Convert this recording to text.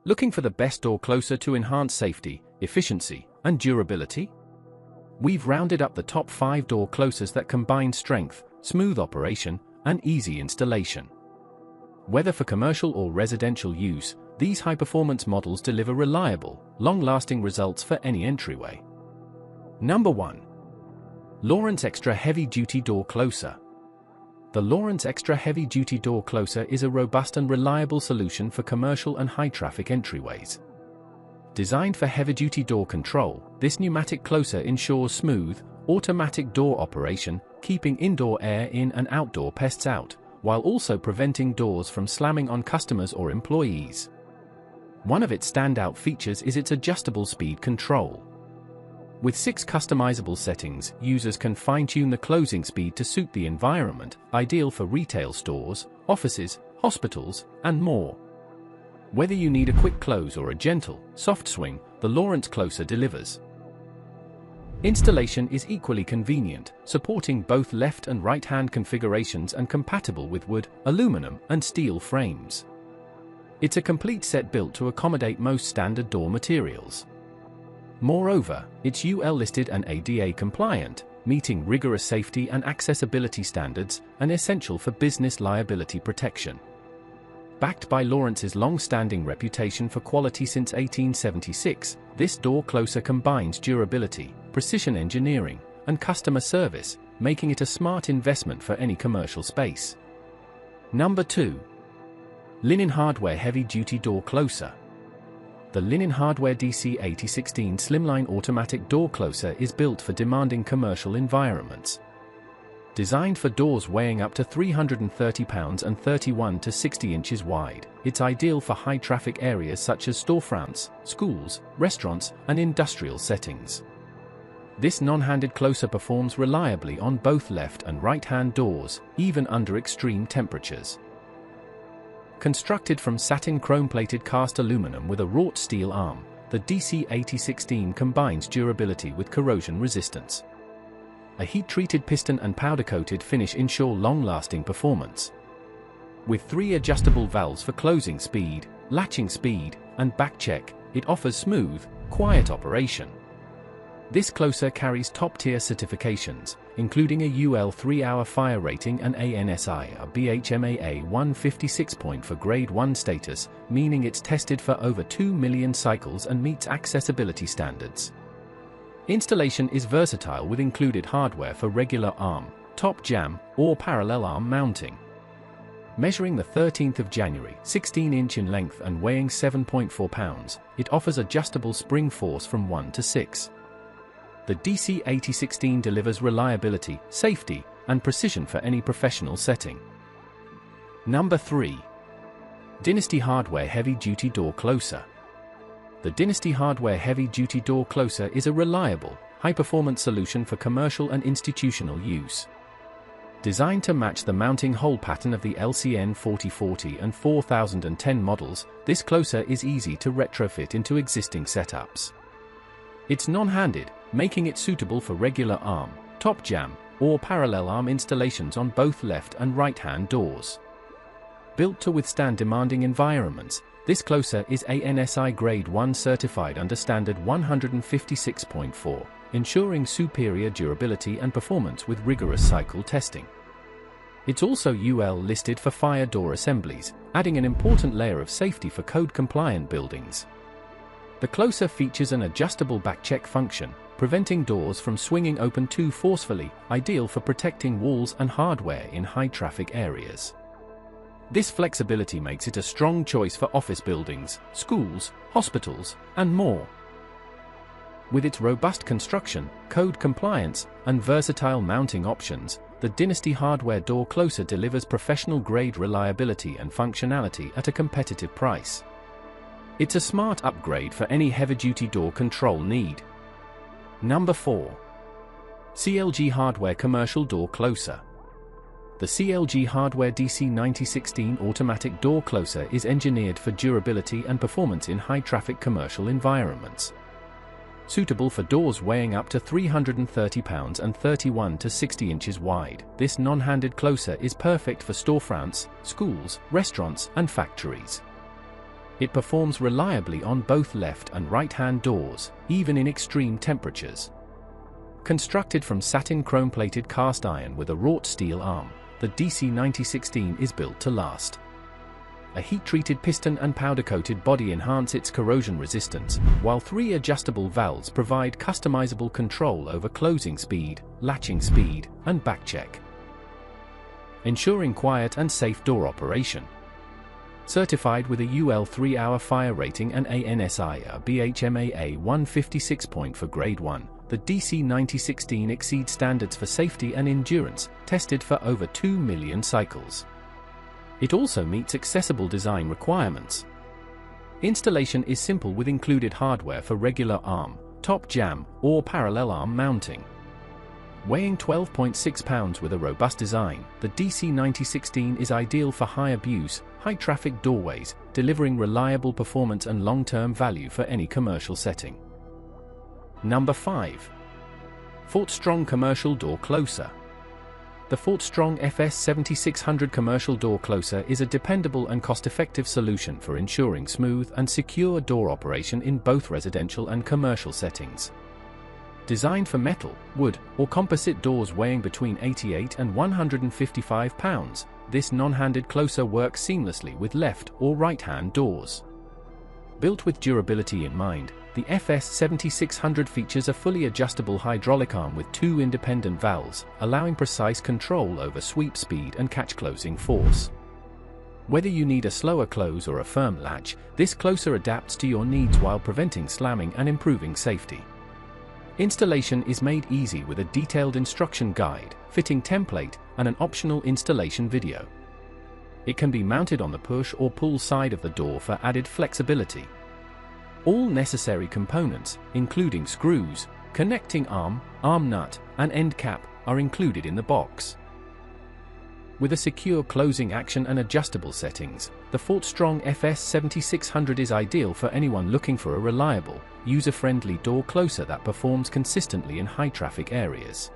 Looking for the best door closer to enhance safety, efficiency, and durability? We've rounded up the top 5 door closers that combine strength, smooth operation, and easy installation. Whether for commercial or residential use, these high-performance models deliver reliable, long-lasting results for any entryway. Number 1. Lawrence Extra Heavy Duty Door Closer. The Lawrence Extra Heavy Duty Door Closer is a robust and reliable solution for commercial and high-traffic entryways. Designed for heavy-duty door control, this pneumatic closer ensures smooth, automatic door operation, keeping indoor air in and outdoor pests out, while also preventing doors from slamming on customers or employees. One of its standout features is its adjustable speed control. With 6 customizable settings, users can fine-tune the closing speed to suit the environment, ideal for retail stores, offices, hospitals, and more. Whether you need a quick close or a gentle, soft swing, the Lawrence Closer delivers. Installation is equally convenient, supporting both left and right-hand configurations and compatible with wood, aluminum, and steel frames. It's a complete set built to accommodate most standard door materials. Moreover, it's UL-listed and ADA-compliant, meeting rigorous safety and accessibility standards, and essential for business liability protection. Backed by Lawrence's long-standing reputation for quality since 1876, this door closer combines durability, precision engineering, and customer service, making it a smart investment for any commercial space. Number 2. Linen Hardware Heavy Duty Door Closer. The Linen Hardware DC8016 Slimline Automatic Door Closer is built for demanding commercial environments. Designed for doors weighing up to 330 pounds and 31 to 60 inches wide, it's ideal for high-traffic areas such as storefronts, schools, restaurants, and industrial settings. This non-handed closer performs reliably on both left and right-hand doors, even under extreme temperatures. Constructed from satin chrome-plated cast aluminum with a wrought steel arm, the DC8016 combines durability with corrosion resistance. A heat-treated piston and powder-coated finish ensure long-lasting performance. With 3 adjustable valves for closing speed, latching speed, and back check, it offers smooth, quiet operation. This closer carries top-tier certifications, including a UL 3-hour fire rating and ANSI a BHMAA 156 point for Grade 1 status, meaning it's tested for over 2 million cycles and meets accessibility standards. Installation is versatile with included hardware for regular arm, top jamb, or parallel arm mounting. Measuring the 13th of January, 16-inch in length and weighing 7.4 pounds, it offers adjustable spring force from 1 to 6. The DC8016 delivers reliability, safety, and precision for any professional setting. Number 3. Dynasty Hardware Heavy Duty Door Closer. The Dynasty Hardware Heavy Duty Door Closer is a reliable, high-performance solution for commercial and institutional use. Designed to match the mounting hole pattern of the LCN 4040 and 4010 models, this closer is easy to retrofit into existing setups. It's non-handed, making it suitable for regular arm, top jamb, or parallel arm installations on both left and right-hand doors. Built to withstand demanding environments, this closer is ANSI Grade 1 certified under Standard 156.4, ensuring superior durability and performance with rigorous cycle testing. It's also UL listed for fire door assemblies, adding an important layer of safety for code-compliant buildings. The closer features an adjustable back-check function, preventing doors from swinging open too forcefully, ideal for protecting walls and hardware in high-traffic areas. This flexibility makes it a strong choice for office buildings, schools, hospitals, and more. With its robust construction, code compliance, and versatile mounting options, the Dynasty Hardware Door Closer delivers professional-grade reliability and functionality at a competitive price. It's a smart upgrade for any heavy-duty door control need. Number 4. CLG Hardware Commercial Door Closer. The CLG Hardware DC9016 Automatic Door Closer is engineered for durability and performance in high-traffic commercial environments. Suitable for doors weighing up to 330 pounds and 31 to 60 inches wide, this non-handed closer is perfect for storefronts, schools, restaurants, and factories. It performs reliably on both left and right-hand doors, even in extreme temperatures. Constructed from satin chrome-plated cast iron with a wrought steel arm, the DC-9016 is built to last. A heat-treated piston and powder-coated body enhance its corrosion resistance, while 3 adjustable valves provide customizable control over closing speed, latching speed, and backcheck, ensuring quiet and safe door operation. Certified with a UL 3-hour fire rating and ANSI BHMAA 156 point for Grade 1, the DC-9016 exceeds standards for safety and endurance, tested for over 2 million cycles. It also meets accessible design requirements. Installation is simple with included hardware for regular arm, top jamb, or parallel arm mounting. Weighing 12.6 pounds with a robust design, the DC-9016 is ideal for high-abuse, high-traffic doorways, delivering reliable performance and long-term value for any commercial setting. Number 5. Fort Strong Commercial Door Closer. The Fort Strong FS7600 Commercial Door Closer is a dependable and cost-effective solution for ensuring smooth and secure door operation in both residential and commercial settings. Designed for metal, wood, or composite doors weighing between 88 and 155 pounds, this non-handed closer works seamlessly with left or right-hand doors. Built with durability in mind, the FS7600 features a fully adjustable hydraulic arm with 2 independent valves, allowing precise control over sweep speed and catch closing force. Whether you need a slower close or a firm latch, this closer adapts to your needs while preventing slamming and improving safety. Installation is made easy with a detailed instruction guide, fitting template, and an optional installation video. It can be mounted on the push or pull side of the door for added flexibility. All necessary components, including screws, connecting arm, arm nut, and end cap, are included in the box. With a secure closing action and adjustable settings, the Fort Strong FS7600 is ideal for anyone looking for a reliable, user-friendly door closer that performs consistently in high-traffic areas.